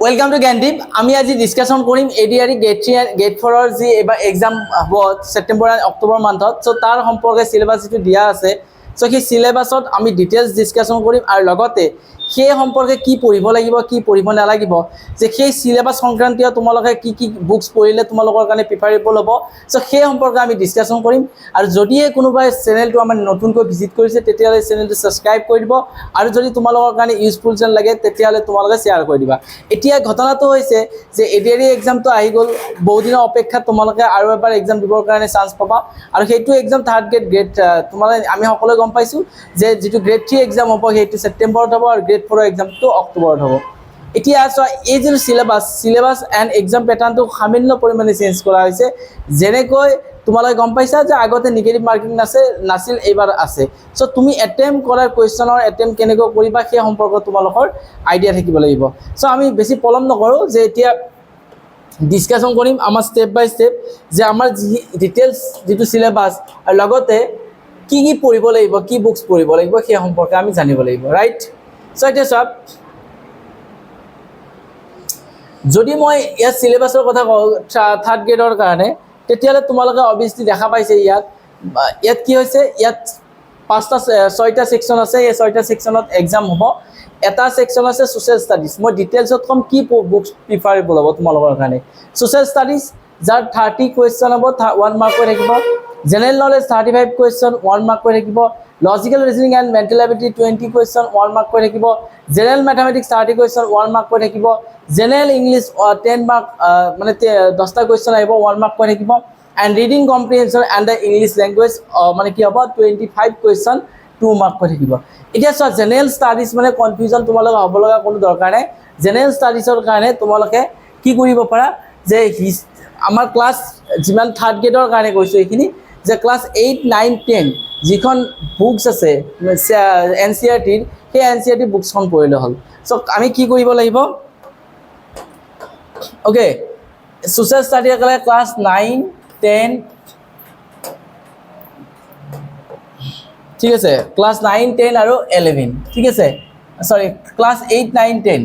Welcome to Gyandeep. আমি আজি discussion কৰিম এডিআৰই গেট 3 এন্ড গেট 4 ৰ যি এবাৰ এক্সাম হ'ব সেপ্টেম্বৰ আৰু অক্টোবৰ মান্থত। সো তাৰ সম্পৰ্কে সিলেবাস যেটো দিয়া আছে, সো সেই সিলেবাসত আমি ডিটেইলস ডিসকাশন কৰিম আৰু লগতে সেই সম্পৰ্কে কি পঢ়িব লাগিব কি পঢ়িব নালাগিব, যে সেই সিলেবাস সংক্ৰান্তীয় তোমালোকে কি বুকস পঢ়িলে তোমালোকৰ কাৰণে প্ৰিফাৰেবল হ'ব, সো সেই সম্পৰ্কে আমি ডিসকাশন কৰিম। আৰু যদি কোনোবাই চেনেলটো আমাৰ নতুনকৈ ভিজিট কৰিছে তেতিয়ালে চেনেলটো সাবস্ক্ৰাইব কৰি দিব, আৰু যদি তোমালোকৰ কাৰণে ইউজফুল যেন লাগে তেতিয়ালে তোমালোকে শেয়াৰ কৰি দিবা। এতিয়া ঘটনাটো হৈছে যে এডিআৰই এক্সামটো আহি গ'ল, বহুদিনৰ অপেক্ষাত তোমালোকে আৰু এবাৰ এক্সাম দিবৰ কাৰণে চান্স পাবা। আৰু সেইটো এক্সাম থাৰ্ড গ্ৰেড তোমালোকে আমি সকলোৱে গম পাইছোঁ যে যিটো গ্ৰেড 3 এক্সাম হ'ব সেইটো ছেপ্টেম্বৰত হ'ব আৰু গ্ৰেড 4 এক্সামটো অক্টোবৰত হ'ব। এতিয়া চোৱা এই যিটো সিলেবাস এণ্ড এক্সাম পেটাৰ্ণটো সামান্য পৰিমাণে চেঞ্জ কৰা হৈছে। যেনেকৈ তোমালোকে গম পাইছা যে আগতে নিগেটিভ মাৰ্কিং নাছিল, এইবাৰ আছে। সো তুমি এটেম্প কৰাৰ কুৱেশ্যনৰ এটেম্প কেনেকৈ কৰিবা সেই সম্পৰ্কত তোমালোকৰ আইডিয়া থাকিব লাগিব। সো আমি বেছি পলম নকৰোঁ, যে এতিয়া ডিসকাশন কৰিম আমাৰ স্টেপ বাই স্টেপ, যে আমাৰ যি ডিটেইলছ যিটো সিলেবাস আৰু লগতে কি পঢ়িব লাগিব কি বুকস পঢ়িব লাগিব সেই সম্পৰ্কে আমি জানিব লাগিব, ৰাইট। সো এতিয়া চোৱা, যদি মই ইয়াত সিলেবাসৰ কথা কওঁ থাৰ্ড গ্ৰেডৰ কাৰণে, তেতিয়াহ'লে তোমালোকে অবভিয়াসলি দেখা পাইছে ইয়াত কি হৈছে, ইয়াত 6টা সেকশন আছে। এই 6টা সেকশনত এক্সাম হ'ব। এটা সেকশন আছে সোশ্যাল ষ্টাডিজ। মই ডিটেইলছত কম কি বুকস প্ৰিফাৰেবল হ'ব তোমালোকৰ কাৰণে। সোশ্যাল ষ্টাডিজ যাৰ 30 কুৱেশ্যন হ'ব 1 মাৰ্ক হৈ থাকিব। জেনেৰেল নলেজ 35 কুৱেশ্যন 1 মাৰ্ক হৈ থাকিব। Logical reasoning and mental ability 20 question 1 mark হৈ থাকিব। জেনেৰেল মেথামেটিক্স 30 কুৱেশ্যন 1 মাৰ্ক হৈ থাকিব। জেনেৰেল ইংলিছ 10 মাৰ্ক মানে 10টা কুৱেশ্যন আহিব 1 মাৰ্ক হৈ থাকিব। And reading comprehension and the English language মানে কি হ'ব 25 কুৱেশ্যন 2 মাৰ্ক হৈ থাকিব। এতিয়া চোৱা, জেনেৰেল ষ্টাডিজ মানে কনফিউজন তোমালোকে হ'ব লগা কোনো দৰকাৰ নাই। জেনেৰেল ষ্টাডিজৰ কাৰণে তোমালোকে কি কৰিব পাৰা, যে আমাৰ ক্লাছ যিমান থাৰ্ড গ্ৰেডৰ কাৰণে কৈছোঁ এইখিনি, যে ক্লাছ 8, 9, 10 যিখন বুকস আছে NCERT-ৰ, সেই NCERT বুকসখন পঢ়িলে হ'ল। সো আমি কি কৰিব লাগিব, ওকে, সোশ্যাল ষ্টাডিৰ কাৰণে ক্লাছ 9, 10 ঠিক আছে, ক্লাছ 9, 10 আৰু 11 ঠিক আছে, সৰি ক্লাছ 8, 9, 10।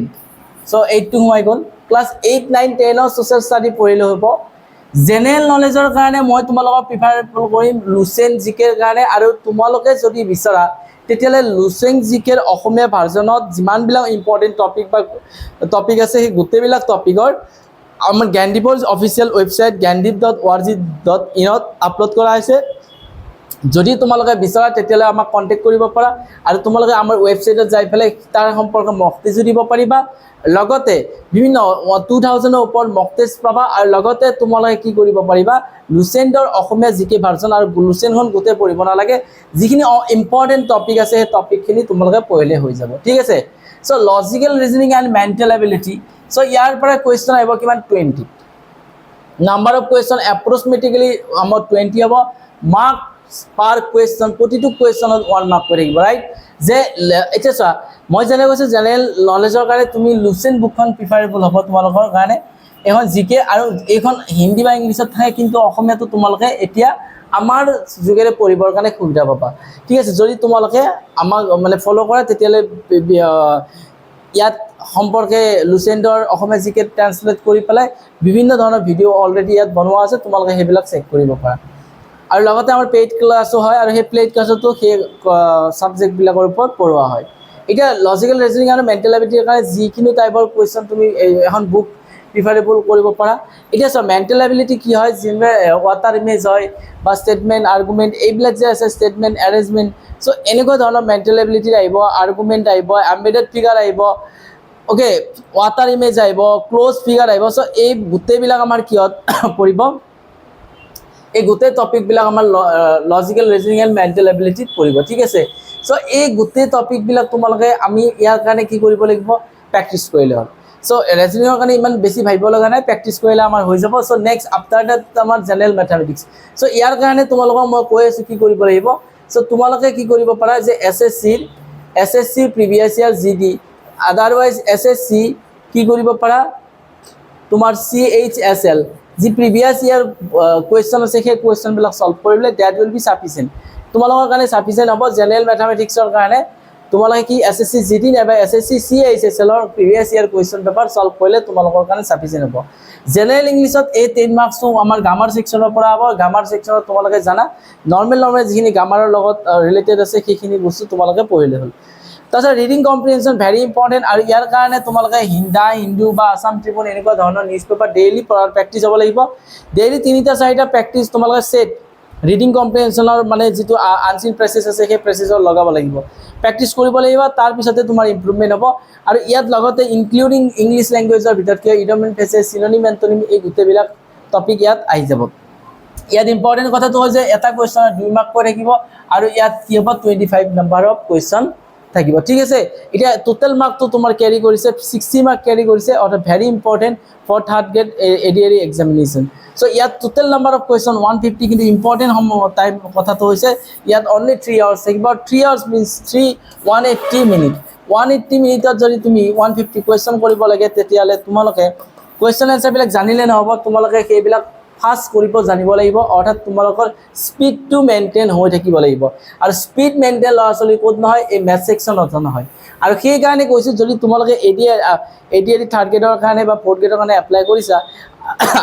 সো 8টো সোমাই গ'ল। ক্লাছ 8, 9, 10ৰ সোশ্যাল ষ্টাডি পঢ়িলে হ'ব। জেনেৰেল নলেজৰ কাৰণে মই তোমালোকক প্ৰিফাৰেবল কৰিম লুচেন জিকেৰ কাৰণে। আৰু তোমালোকে যদি বিচৰা তেতিয়াহ'লে লুচেন জিকেৰ অসমীয়া ভাৰ্জনত যিমানবিলাক ইম্পৰ্টেণ্ট টপিক আছে সেই গোটেইবিলাক টপিকৰ আমাৰ জ্ঞানদীপৰ অফিচিয়েল ৱেবছাইট জ্ঞানদীপ.org.in আপলোড কৰা হৈছে। যদি তোমালোকে বিচৰা তেতিয়াহ'লে আমাক কণ্টেক্ট কৰিব পাৰা, আৰু তোমালোকে আমাৰ ৱেবছাইটত যাই পেলাই তাৰ সম্পৰ্কে মক টেষ্টো দিব পাৰিবা। লগতে বিভিন্ন 2000ৰ ওপৰত মক টেষ্ট পাবা, আৰু লগতে তোমালোকে কি কৰিব পাৰিবা, লুচেণ্টৰ অসমীয়া জিকে ভাৰ্জন, আৰু লুচেণ্টখন গোটেই পঢ়িব নালাগে, যিখিনি ইম্পৰ্টেণ্ট টপিক আছে সেই টপিকখিনি তোমালোকে পঢ়িলে হৈ যাব, ঠিক আছে। So logical reasoning and mental ability, so ইয়াৰ পৰা কুৱেশ্যন আহিব কিমান 20। নাম্বাৰ অফ কুৱেশ্যন এপ্ৰক্সিমেটিকেলি আমাৰ 20 হ'ব। মাৰ্ক পাৰ কুৱেশ্যন, প্ৰতিটো কুৱেশ্যনত 1 মাৰ্ক কৰি থাকিব, ৰাইট। যে এতিয়া চোৱা, মই যেনে কৈছোঁ জেনেৰেল নলেজৰ কাৰণে তুমি লুচেন বুকখন প্ৰিফাৰেবল হ'ব তোমালোকৰ কাৰণে। এখন জিকে, আৰু এইখন হিন্দী বা ইংলিছত থাকে, কিন্তু অসমীয়াটো তোমালোকে এতিয়া আমাৰ যোগেৰে পঢ়িবৰ কাৰণে সুবিধা পাবা, ঠিক আছে। যদি তোমালোকে আমাক মানে ফ'ল' কৰা তেতিয়াহ'লে ইয়াত সম্পৰ্কে লুচেণ্টৰ অসমীয়া জিকে ট্ৰান্সলেট কৰি পেলাই বিভিন্ন ধৰণৰ ভিডিঅ' অলৰেডি ইয়াত বনোৱা আছে, তোমালোকে সেইবিলাক চেক কৰিব পাৰা। আৰু লগতে আমাৰ পেইড ক্লাছো হয়, আৰু সেই পেইড ক্লাছতো সেই ছাবজেক্টবিলাকৰ ওপৰত পঢ়োৱা হয়। এতিয়া লজিকেল ৰিজনিং আৰু মেণ্টেল এবিলিটিৰ কাৰণে যিকোনো টাইপৰ কুৱেশ্যন তুমি এখন বুক প্ৰিফাৰেবল কৰিব পাৰা। এতিয়া চোৱা, মেণ্টেল এবিলিটি কি হয়, যেনে ৱাটাৰ ইমেজ হয় বা ষ্টেটমেণ্ট আৰ্গুমেণ্ট, এইবিলাক যে আছে ষ্টেটমেণ্ট এৰেঞ্জমেণ্ট, সো এনেকুৱা ধৰণৰ মেণ্টেল এবিলিটি আহিব, আৰ্গুমেণ্ট আহিব, এম্বেডেড ফিগাৰ আহিব, ওকে, ৱাটাৰ ইমেজ আহিব, ক্ল'জ ফিগাৰ আহিব। সো এই গোটেইবিলাক আমাৰ কিহত পৰিব, এই গোটেই টপিকবিলাক আমাৰ লজিকেল ৰিজনিং এণ্ড মেণ্টেল এবিলিটিত পৰিব, ঠিক আছে। সো এই গোটেই টপিকবিলাক তোমালোকে আমি ইয়াৰ কাৰণে কি কৰিব লাগিব, প্ৰেক্টিছ কৰিলে হ'ল। সো ৰিজনিঙৰ কাৰণে ইমান বেছি ভাবিব লগা নাই, প্ৰেক্টিছ কৰিলে আমাৰ হৈ যাব। সো নেক্সট আফটাৰ ডেট আমাৰ জেনেৰেল মেথামেটিক্স। সো ইয়াৰ কাৰণে তোমালোকক মই কৈ আছোঁ কি কৰিব লাগিব। সো তোমালোকে কি কৰিব পাৰা, যে এছ.এছ.চিৰ previous year GD, otherwise SSC কি কৰিব পাৰা, তোমাৰ CHSL যি প্ৰিভিয়াছ ইয়াৰ কুৱেশ্যন আছে সেই কুৱেশ্যনবিলাক ছল্ভ কৰিবলৈ ডেট উইল বি ছাফিচিয়েণ্ট, তোমালোকৰ কাৰণে ছাফিচিয়েণ্ট হ'ব। জেনেৰেল মেথামেটিক্সৰ কাৰণে তোমালোকে কি এছএছচি জিডি নাইবা এছএছচি চিএইচএছএলৰ previous year question paper solve কৰিলে তোমালোকৰ কাৰণে সাফিচিয়েন্ট হ'ব জেনাৰেল ইংলিছত এই 10 মাৰ্কছটো আমাৰ গ্ৰামাৰ সেকশনৰ পৰা হ'ব গ্ৰামাৰ সেকশনত তোমালোকে জানা নৰ্মেল যিখিনি গ্ৰামাৰৰ লগত ৰিলেটেড আছে সেইখিনি বস্তু তোমালোকে পঢ়িলে হ'ল তাৰপিছত ৰিডিং কম্প্ৰিহেনশ্যন ভেৰি ইম্পৰ্টেণ্ট আৰু ইয়াৰ কাৰণে তোমালোকে হিন্দু বা আসাম ট্ৰিবিউন এনেকুৱা ধৰণৰ নিউজ পেপাৰ ডেইলি পঢ়াৰ প্ৰেক্টিছ হ'ব লাগিব ডেইলি 3-4টা প্ৰেক্টিছ তোমালোকে সেট ৰিডিং কম্প্ৰিহেনশ্যনৰ মানে যিটো আনচিন প্ৰেচেছ আছে সেই প্ৰেচেছৰ লগাব লাগিব প্ৰেক্টিছ কৰিব লাগিব তাৰ পিছতে তোমাৰ ইমপ্ৰুভমেন্ট হ'ব আৰু ইয়াত লগতে ইনক্লুডিং ইংলিছ ল্যাঙ্গুৱেজৰ ভিতৰত কি ইডিয়ম ফ্ৰেজেছ সিনোনিম এন্টোনিম এই গোটেইবিলাক টপিক ইয়াত আহি যাব ইয়াত ইম্পৰ্টেণ্ট কথাটো হ'ল যে এটা কুৱেশ্যনৰ 2 মাৰ্ক কৈ থাকিব আৰু ইয়াত কি হ'ব 25 নম্বৰ অফ কুৱেশ্যন থাকিব ঠিক আছে এটা টোটাল মাৰ্কটো তোমাৰ ক্যাৰি কৰিছে 60 মাৰ্ক ক্যাৰি কৰিছে or very important for third grade ADRE examination so ইয়াত টোটাল নম্বৰ অফ কুৱেশ্যন 150 কিন্তু ইম্পৰ্টেণ্ট টাইম কথাটো হৈছে ইয়াত অনলি 3 আৱাৰ্ছ থাকিব 3 আৱাৰ্ছ মিন্স 180 মিনিট 180 মিনিটত যদি তুমি 150 কুৱেশ্যন কৰিব লাগে তেতিয়ালে তোমালোকে কুৱেশ্যন আনসাৰবিলাক জানিলে নহব তোমালোকে সেইবিলাক ফাষ্ট কৰিব জানিব লাগিব অৰ্থাৎ তোমালোকৰ স্পিডটো মেইনটেইন হৈ থাকিব লাগিব আৰু স্পিড মেইনটেইন ল'ৰা-ছোৱালী কোড নহয় এই মেথ সেকশনত নহয় আৰু সেই কাৰণে কৈছো যদি তোমালোকে এডিআৰই থাৰ্ড গ্ৰেডৰ কাৰণে বা ফৰ্থ গ্ৰেডৰ কাৰণে এপ্লাই কৰিছা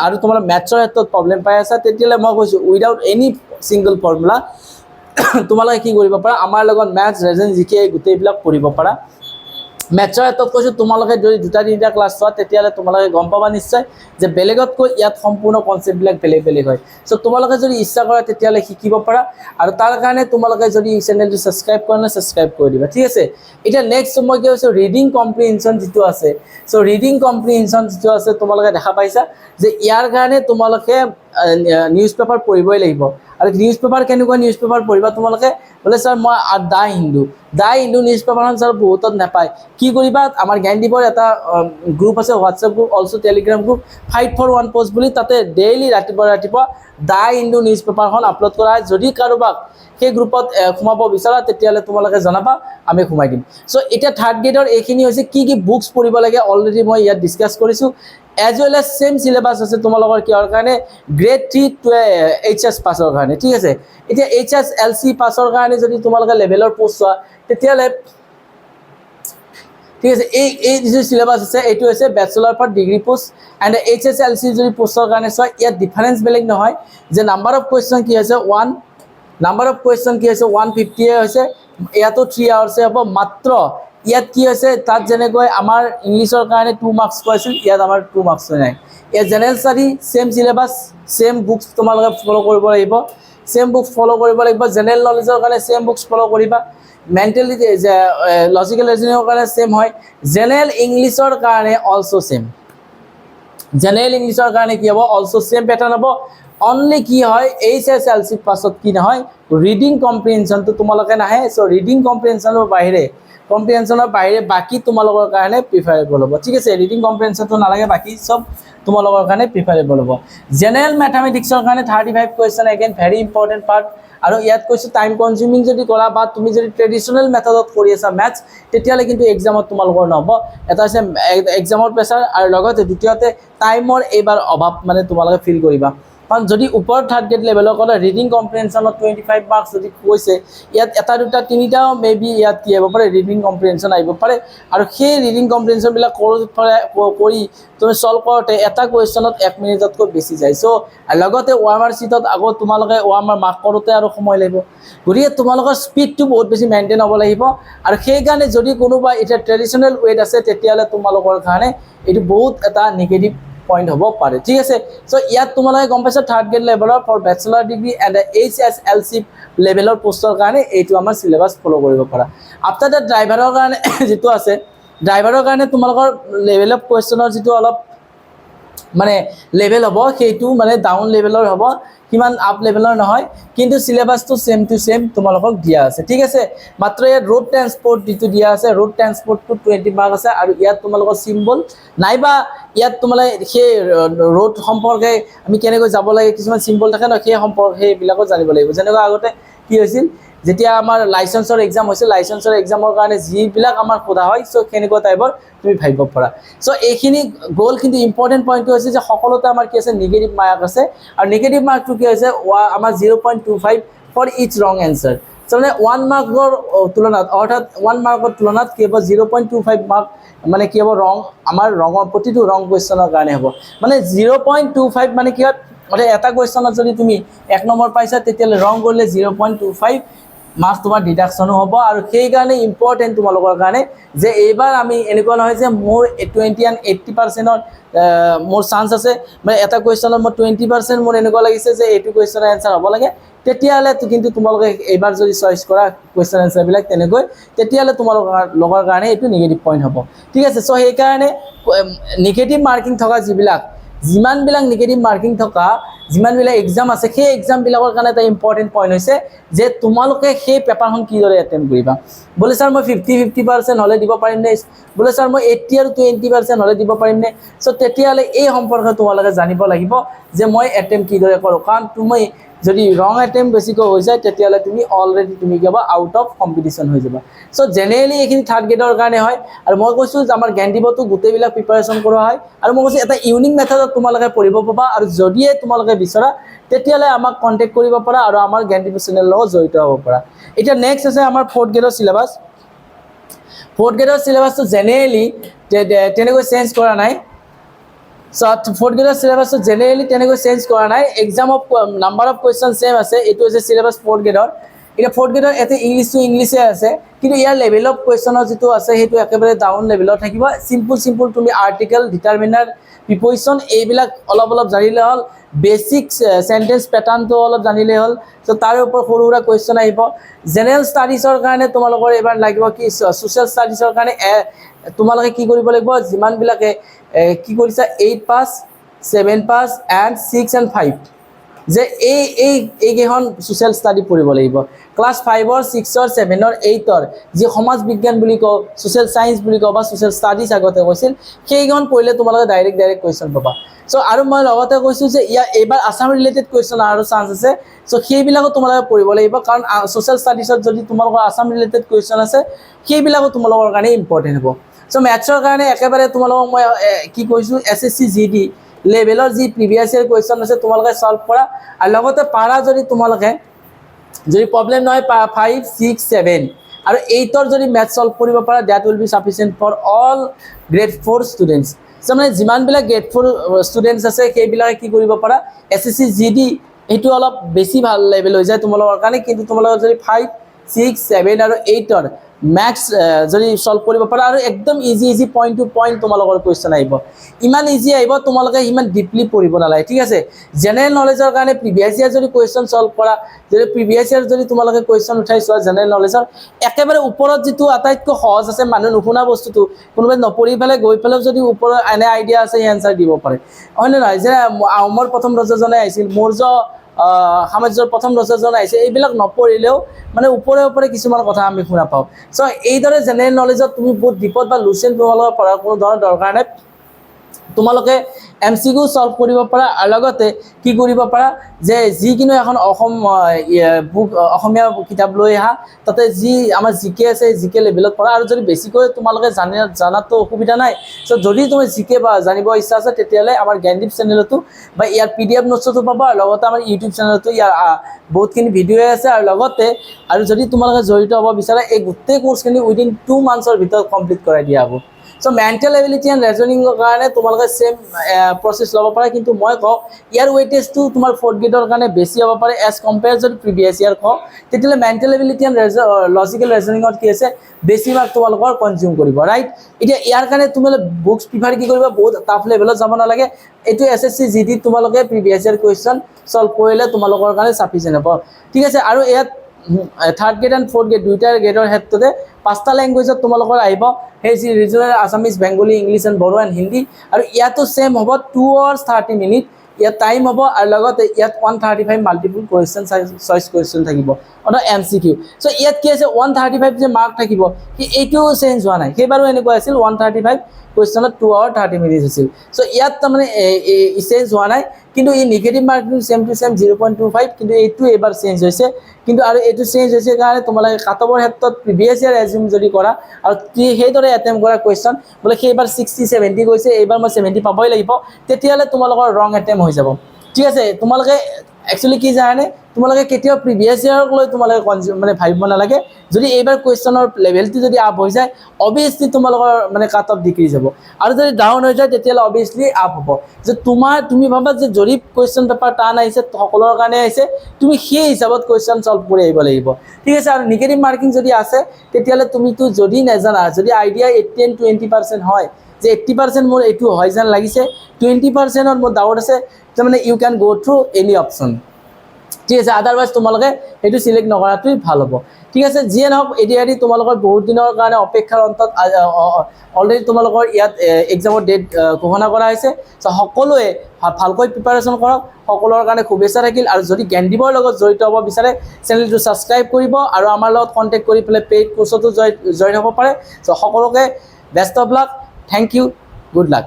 আৰু তোমাৰ মেথছৰ ক্ষেত্ৰত প্ৰবলেম পাই আছা তেতিয়ালে মই কৈছো উইদাউট এনি সিঙ্গল ফৰ্মুলা তোমালোকে কি কৰিব পাৰা আমাৰ লগত মেথছ ৰিজন জিকে গোটেইবিলাক পঢ়িব পাৰা মেথছৰ ক্ষেত্ৰত কৈছো তোমালোকে যদি 2-3টা ক্লাছ চোৱা তেতিয়ালে তোমালোকে গম পাবা নিশ্চয় যে বেলেগতকৈ ইয়াত সম্পূৰ্ণ কনসেপ্টবিলাক বেলেগ হয় সো তোমালোকে যদি ইচ্ছা কৰা তেতিয়ালে শিকিব পাৰা আৰু তাৰ কাৰণে তোমালোকে যদি চেনেলটো সাবস্ক্ৰাইব কৰা না সাবস্ক্ৰাইব কৰি দিবা ঠিক আছে এটা নেক্সট মই কি হৈছে ৰিডিং কম্প্ৰিহেনশ্যন যেটো আছে সো ৰিডিং কম্প্ৰিহেনশ্যন যেটো আছে তোমালোকে দেখা পাইছা যে ইয়াৰ কাৰণে তোমালোকে নিউজ পেপাৰ পঢ়িবই লাগিব আৰু নিউজ পেপাৰ কেনেকুৱা নিউজ পেপাৰ পঢ়িবা তোমালোকে বলে স্যাৰ মই দা হিন্দু নিউজ পেপাৰখন স্যাৰ বহুতত নাপায় কি কৰিবা আমাৰ জ্ঞানদীপৰ এটা গ্ৰুপ আছে WhatsApp group also telegram group fight for one post বুলি তাতে ডেইলি ৰাতিপুৱা দা হিন্দু নিউজ পেপাৰখন আপলোড কৰা হয় যদি কাৰোবাক সেই গ্ৰুপত সোমাব বিচাৰা তেতিয়ালে তোমালোকে জনাবা আমি সোমাই দিম সো এটা থাৰ্ড গ্ৰেডৰ এইখিনি হৈছে কি বুকস পঢ়িব লাগে অলৰেডি মই ইয়াত ডিসকাস কৰিছো as well as same syllabus আছে তোমালোকৰ কিহৰ কাৰণে গ্ৰেড 3 টু এইচএস পাছৰ কাৰণে ঠিক আছে এতিয়া এইচএস এলসি পাছৰ কাৰণে যদি তোমালোকে লেভেলৰ পোষ্ট চোৱা তেতিয়ালে ঠিক আছে এই যে সিলেবাস আছে এইটো আছে bachelor for degree post and HSLC যদি পোষ্টৰ কাৰণে চোৱা ইয়াত ডিফাৰেন্স বেলেগ নহয় যে নাম্বাৰ অফ কোৱেশ্চন কি আছে 1 নাম্বাৰ অফ কোৱেশ্চন কি আছে 150 হৈছে ইয়াতো 3 আৱাৰ্ছ হ'ব মাত্ৰ ইয়াত কি আছে তাত যেনেকৈ আমাৰ ইংলিছৰ কাৰণে 2 মাৰ্কস কৈছিল ইয়াত আমাৰ 2 মাৰ্কস নাই এই general study same syllabus same books তোমালোকে ফলো কৰিব লাগিব সেম বুকস ফলো কৰিব লাগিব জেনাৰেল নলেজৰ কাৰণে সেম বুকস ফলো কৰিবা মেন্টালিটি লজিক্যাল ৰিজনিংৰ কাৰণে সেম হয় জেনাৰেল ইংলিছৰ কাৰণে অলসো সেম জেনাৰেল ইংলিছৰ কাৰণে কি হ'ব অলসো সেম প্যাটাৰ্ন হ'ব অনলি কি হয় এইচএসএলসি পাছত কি নহয় ৰিডিং কম্প্ৰিহেনশ্যনটো তোমালোকে নাহে সো ৰিডিং কম্প্ৰিহেনশ্যনৰ বাহিৰে বাকি তোমালোকৰ কাৰণে প্ৰিফাৰেবল হ'ব ঠিক আছে ৰিডিং কম্প্ৰিহেনশ্যনটো নালাগে বাকি সব তোমালোকৰ কাৰণে প্ৰিফাৰেবল হ'ব জেনাৰেল ম্যাথমেটিক্সৰ কাৰণে 35 question again very important part আৰু ইয়াত কৈছো টাইম কনজিউমিং যদি কৰা বা তুমি যদি ট্ৰেডিশনাল মেথডত কৰি আছা ম্যাথছ তেতিয়ালে কিন্তু এক্সামত তোমালোকৰ নহব এটা আছে এক্সামৰ প্ৰেছাৰ আৰু লগতে দ্বিতীয়তে টাইমৰ এবাৰ অভাৱ মানে তোমালোকে ফিল কৰিবা কাৰণ যদি ওপৰ থাৰ্ড গ্ৰেড লেভেলৰ কৰা ৰিডিং কম্প্ৰিহেনশ্যনত 25 মাৰ্কস যদি কৈছে ইয়াত এটা দুটা তিনিটাও মেবি ইয়াত কি হ'ব পাৰে ৰিডিং কম্প্ৰিহেনশ্যন আহিব পাৰে আৰু সেই ৰিডিং কম্প্ৰিহেনশ্যন বিলাক কৰি তুমি সলভ কৰোতে এটা কুৱেশ্যনত 1 মিনিটতকৈ বেছি যায় সো লগতে ওয়ামাৰ চিটত আগত তোমালোকে ওয়ামাৰ মাৰ্ক কৰোতে আৰু সময় লাগিব গৰিয়ে তোমালোকৰ স্পিডটো বহুত বেছি মেইনটেইন হ'ব লাগিব আৰু সেই কাৰণে যদি কোনোবা এটা ট্ৰেডিশনাল ৱেট আছে তেতিয়ালে তোমালোকৰ কাৰণে এটো বহুত এটা নেগেটিভ পইণ্ট হ'ব পাৰে ঠিক আছে সো ইয়াত তোমালোকে গম পাইছা থাৰ্ড গ্ৰেড লেভেলৰ ফৰ ব্যাচেলৰ ডিগ্ৰী এন্ড এইচএসএলসি লেভেলৰ পোষ্টৰ কাৰণে এইটো আমাৰ সিলেবাস ফলো কৰিব পাৰা আফটাৰ দ্যাট ড্ৰাইভাৰৰ কাৰণে যেটো আছে ড্ৰাইভাৰৰ কাৰণে তোমালোকৰ লেভেল অফ কোৱেশ্চনৰ যেটো অলপ মানে লেভেল হ'ব সেইটো মানে ডাউন লেভেলৰ হ'ব কিমান আপ লেভেলৰ নহয় কিন্তু সিলেবাসটো সেম টু সেম তোমালোকক দিয়া আছে ঠিক আছে মাত্ৰ ইয়াত ৰোড ট্ৰান্সপোৰ্ট দিটো দিয়া আছে ৰোড ট্ৰান্সপোৰ্টটো 20 মাৰ্ক আছে আৰু ইয়াত তোমালোকৰ সিম্বল নাইবা ইয়াত তোমালে সেই ৰোড সম্পৰ্কে আমি কেনেকৈ যাব লাগে কিছুমান সিম্বল থাকে ন সেই সম্পৰ্কে সেইবিলাকো জানিব লাগিব যেনেকৈ আগতে কি হৈছিল যেতিয়া আমাৰ লাইসেন্সৰ এক্সাম হৈছিল লাইসেন্সৰ এক্সামৰ কাৰণে যিবিলাক আমাৰ খোদা হয় সো কেনেকুৱা টাইপৰ তুমি ভাবিব পাৰা সো এইখিনি গোল কিন্তু ইম্পৰ্টেন্ট পইণ্টটো হৈছে যে সকলোতে আমাৰ কি আছে নেগেটিভ মাৰ্ক আছে আৰু নেগেটিভ মাৰ্কটো কি হৈছে আমাৰ 0.25 ফৰ ইচ ৰং এনসাৰ মানে 1 মাৰ্কৰ তুলনাত অৰ্থাৎ 1 মাৰ্কৰ তুলনাত কেৱল 0.25 মাৰ্ক মানে কি হ'ব ৰং আমাৰ ৰঙৰ প্ৰতিটো ৰং কুৱেশ্যনৰ কাৰণে হ'ব মানে 0.25 মানে কি হয় মানে এটা কুৱেশ্যনত যদি তুমি 1 নম্বৰ পাইছা তেতিয়ালে ৰং কৰিলে 0.25 মাৰ্কস তোমাৰ ডিডাকশনো হ'ব আৰু সেই কাৰণে ইম্পৰ্টেন্ট তোমালোকৰ কাৰণে যে এইবাৰ আমি এনেকুৱা নহয় যে মোৰ 20 and 80% মোৰ চান্স আছে মানে এটা কুৱেশ্যনত মোৰ 20% মোৰ এনেকুৱা লাগিছে যে এইটো কুৱেশ্যনৰ এনসাৰ হ'ব লাগে তেতিয়ালে কিন্তু তোমালোকে এইবাৰ যদি চইচ কৰা কুৱেশ্যন এনসাৰ বিলাক তেনেকৈ তেতিয়ালে তোমালোকৰ লগৰ কাৰণে এইটো নিগেটিভ পইণ্ট হ'ব ঠিক আছে সো সেই কাৰণে নিগেটিভ মাৰ্কিং থকা যিবিলাক যিমান বিলাক নিগেটিভ মাৰ্কিং থকা যিমান বিলাক এক্সাম আছে সেই এক্সাম বিলাকৰ কাৰণে এটা ইম্পৰ্টেন্ট পইণ্ট হৈছে যে তোমালোকে সেই পেপাৰখন কিদৰে এটেম্প কৰিবা বলে স্যাৰ মই 50% হলে দিব পাৰিম নে বলে স্যাৰ মই 80 আৰু 20% হলে দিব পাৰিম নে সো তেতিয়ালে এই সম্পৰ্কে তোমালোকে জানিব লাগিব যে মই এটেম্প কিদৰে কৰো কাৰণ তুমি যদি ৰং এটেম্প বেছিকৈ হৈ যায় তেতিয়ালে তুমি অলৰেডি তুমি গবা আউট অফ কম্পিটিশন হৈ যাবা সো জেনাৰেলি এইখিনি থাৰ্ড গ্ৰেডৰ কাৰণে হয় আৰু মই কৈছো যে আমাৰ জ্ঞানদীপতো গোটেইবিলাক প্ৰিপাৰেচন কৰা হয় আৰু মই কৈছো এটা ইউনিক মেথডত তোমালোকে পঢ়িব পাবা আৰু যদিয়ে তোমালোকে বিচৰা তেতিয়ালে আমাক কন্টাক্ট কৰিব পাৰা আৰু আমাৰ জ্ঞানদীপ চেনেলৰ লগত জড়িত হ'ব পাৰা এটা নেক্সট আছে আমাৰ ফৰ্থ গ্ৰেডৰ সিলেবাস ফৰ্থ গ্ৰেডৰ সিলেবাসটো জেনাৰেলি তেনেকৈ চেঞ্জ কৰা নাই So fourth grade syllabus generally teneko change kora nai exam of number of questions same ase etu ase syllabus fourth grade eta fourth grade ete english to english e ase kintu year level of question jitu ase hetu ekebare down level thakiba simple tumi article determiner preposition এইবিলাক অলপ জানিলে হল basic sentence pattern to অলপ জানিলে হল so তাৰ ওপৰ সৰুৰা question আহিব general studies ৰ কাৰণে তোমালোকৰ এবাৰ লাগিব কি social studies ৰ কাৰণে তোমালোকে কি কৰিব লাগিব যিমান বিলাকে কি কৰিছা 8 পাস 7 পাস and 6 and 5 যে এই কেখন সোশ্যাল স্টাডি পঢ়িব লাগিব class 5 or 6 or 7 or 8 or যে সমাজ বিজ্ঞান বুলি কও সোশ্যাল সায়েন্স বুলি কও বা সোশ্যাল স্টাডিজ আগতে কৈছিল সেইখন পঢ়িলে তোমালোকে ডাইৰেক্ট কোৱেশ্চন পাবা সো আৰু মই লগতে কৈছো যে এবাৰ আসাম ৰিলেটেড কোৱেশ্চন আৰু চান্স আছে সো সেইবিলাকো তোমালোকে পঢ়িব লাগিব কাৰণ সোশ্যাল স্টাডিজত যদি তোমালোকৰ আসাম ৰিলেটেড কোৱেশ্চন আছে সেইবিলাকো তোমালোকৰ কাৰণে ইম্পৰ্টেন্ট হ'ব সো ম্যাথছৰ কাৰণে একেবাৰে তোমালোকক মই কি কৈছো এসএসসি জিডি লেভেলৰ যি প্ৰিভিয়াস ইয়াৰ কোৱেশ্চন আছে তোমালোকে সলভ কৰা আৰু লগতে পাৰা যদি তোমালোকে যদি প্ৰবলেম নহয় 5 6 7 আৰু 8 ৰ যদি ম্যাথ সলভ কৰিব পাৰা that will be sufficient for all grade 4 students মানে যিমান বিলাক গ্ৰেড 4 ষ্টুডেন্টস আছে সেইবিলাকে কি কৰিব পাৰা এসএসসি জিডি এটো অলপ বেছি ভাল লেভেল হৈ যায় তোমালোকৰ কাৰণে কিন্তু তোমালোকৰ যদি 5 6 7 আৰু 8 ৰ ম্যাথছ যদি সলভ কৰিব পাৰা আৰু একদম ইজি পইণ্ট টু পইণ্ট তোমালোকৰ কোৱেশ্চন আহিব ইমান ইজি আহিব তোমালোকে ইমান ডিপলি পঢ়িব নালাগে ঠিক আছে জেনাৰেল নলেজৰ কাৰণে প্ৰিভিয়াস ইয়াৰ যদি কোৱেশ্চন সলভ কৰা যদি প্ৰিভিয়াস ইয়াৰ যদি তোমালোকে কোৱেশ্চন উঠাইছোৱা জেনাৰেল নলেজৰ একেবাৰে ওপৰত যেটো আটাইতকৈ সহজ আছে মানুহ নুশুনা বস্তুটো কোনোবাই নপঢ়ি ফেলে গৈ ফেলে যদি ওপৰত এনে আইডিয়া আছে এনসাৰ দিব পাৰে হয় না নহয় যে আহোমৰ প্ৰথম ৰজাজনে আহিছিল মৌৰ্য সাম্ৰাজ্যৰ প্ৰথম ৰজাজন আহিছে এইবিলাক নপঢ়িলেও মানে ওপৰে কিছুমান কথা আমি শুনা পাও সো এইদৰে জেনাৰেল নলেজত তুমি বহুত ডিপত বা লুচেন তোমালোকৰ পঢ়াৰ কোনো ধৰণৰ দৰকাৰ নাই তোমালোকে এমসিকিউ সলভ কৰিব পাৰা আৰু লগতে কি কৰিব পাৰা যে যি কিনো এখন অসমীয়া কিতাপ লৈ আহা তাতে যি আমাৰ জিকে আছে জিকে লেভেলত পঢ়া আৰু যদি বেছিকৈ তোমালোকে জানাতো অসুবিধা নাই সো যদি তুমি জিকে বা জানিব ইচ্ছা আছে তেতিয়ালে আমাৰ জ্ঞানদীপ চেনেলটো বা ইয়াৰ পিডিএফ নোটছটো পাবা আৰু লগতে আমাৰ ইউটিউব চেনেলটো ইয়াৰ বহুতখিনি ভিডিঅ আছে আৰু লগতে আৰু যদি তোমালোকে জড়িত হ'ব বিচাৰা এই গোটেই কোৰ্সখিনি উইদিন 2 মান্থছৰ ভিতৰত কমপ্লিট কৰাই দিয়া হ'ব So mental ability and reasoning কাৰণে তোমালোকে সেম প্ৰসেস লব পাৰা কিন্তু মই কও ইয়াৰ ওয়েটেজ টো তোমাৰ ফৰ্থ গ্ৰেডৰ কাৰণে বেছি হ'ব পাৰে এজ কম্পেয়াৰ যদি প্ৰিভিয়াস ইয়াৰ কও তেতিয়ালে মেন্টাল এবিলিটি এন্ড লজিক্যাল ৰিজনিংত কি আছে বেছি মাৰ্ক তোমালোকৰ কনজিউম কৰিব ৰাইট এতিয়া ইয়াৰ কাৰণে তোমালোকে বুকস প্ৰিফাৰ কি কৰিবা বহুত টাফ লেভেলত যাব নালাগে এটো এসএসসি জিডি তোমালোকে প্ৰিভিয়াস ইয়াৰ কোৱেশ্চন সলভ কৰিলে তোমালোকৰ কাৰণে সাফিসিয়েন্ট হ'ব ঠিক আছে আৰু ইয়াত third grade and fourth grade দুইটাৰ গ্ৰেডৰ ক্ষেত্ৰতে পাঁচটা ল্যাঙ্গুৱেজত তোমালোকৰ আহিব সেই regional Assamese Bengali English and Bodo and Hindi আৰু ইয়াতো সেম হ'ব 2 hours 30 minutes ইয়াত টাইম হ'ব আৰু লগতে ইয়াত 135 মাল্টিপল কোৱেশ্চন চয়েস কোৱেশ্চন থাকিব অথবা এমসিকিউ সো ইয়াত কি আছে 135 যে মাৰ্ক থাকিব কি এইটো চেঞ্জ হোৱা নাই সেইবাৰো এনেকুৱা আছিল 135 কোৱেশ্চনত 2 hours 30 minutes আছিল সো ইয়াত তাৰমানে চেঞ্জ হোৱা নাই কিন্তু এই negative marking same to same 0.25 কিন্তু এইটো এবাৰ চেঞ্জ হৈছে কিন্তু আৰু এইটো চেঞ্জ হৈছে কাৰণে তোমালোকে কাটবৰ ক্ষেত্ৰত প্ৰিভিয়াস ইয়াৰ এজিউম যদি কৰা আৰু কি হেইদৰে এটেম্প কৰা কোৱেশ্চন বলে সেইবাৰ 60 70 গৈছে এইবাৰ মই 70 পাবই লাগিব তেতিয়ালে তোমালোকৰ ৰং এটেম্প হৈ যাব ঠিক আছে তোমালোকে একচুৱেলি কি জানে তোমালোকে কেতিয়াও প্ৰিভিয়াছ ইয়াৰক লৈ তোমালোকে মানে ভাবিব নালাগে যদি এইবাৰ কুৱেশ্যনৰ লেভেলটো যদি আপ হৈ যায় অবভিয়াছলি তোমালোকৰ মানে কাট অফ ডিক্ৰিজ হ'ব আৰু যদি ডাউন হৈ যায় তেতিয়াহ'লে অবভিয়াছলি আপ হ'ব যে তুমি ভাবা যে যদি কুৱেশ্যন পেপাৰ টান আহিছে সকলোৰ কাৰণে আহিছে তুমি সেই হিচাপত কুৱেশ্যন সলভ কৰি আহিব লাগিব ঠিক আছে আৰু নিগেটিভ মাৰ্কিং যদি আছে তেতিয়াহ'লে তুমিতো যদি নাজানা যদি আইডিয়া 80 and 20% হয় যে 80% মোৰ এইটো হয় যেন লাগিছে 20%ৰ মোৰ ডাউট আছে তাৰমানে ইউ কেন গো থ্ৰু এনি অপশ্যন ঠিক আছে আদাৰৱাইজ তোমালোকে সেইটো চিলেক্ট নকৰাটোৱেই ভাল হ'ব ঠিক আছে যিয়ে নহওক এডিআৰই তোমালোকৰ বহুত দিনৰ কাৰণে অপেক্ষাৰ অন্তত অলৰেডি তোমালোকৰ ইয়াত এক্সামৰ ডেট ঘোষণা কৰা হৈছে চ' সকলোৱে ভালকৈ প্ৰিপাৰেশ্যন কৰক সকলোৰ কাৰণে শুভেচ্ছা থাকিল আৰু যদি জ্ঞানদীপৰ লগত জড়িত হ'ব বিচাৰে চেনেলটো ছাবস্ক্ৰাইব কৰিব আৰু আমাৰ লগত কণ্টেক্ট কৰি পেলাই পেইড কোৰ্চতো জইন হ'ব পাৰে চ' সকলোকে best of luck thank you good luck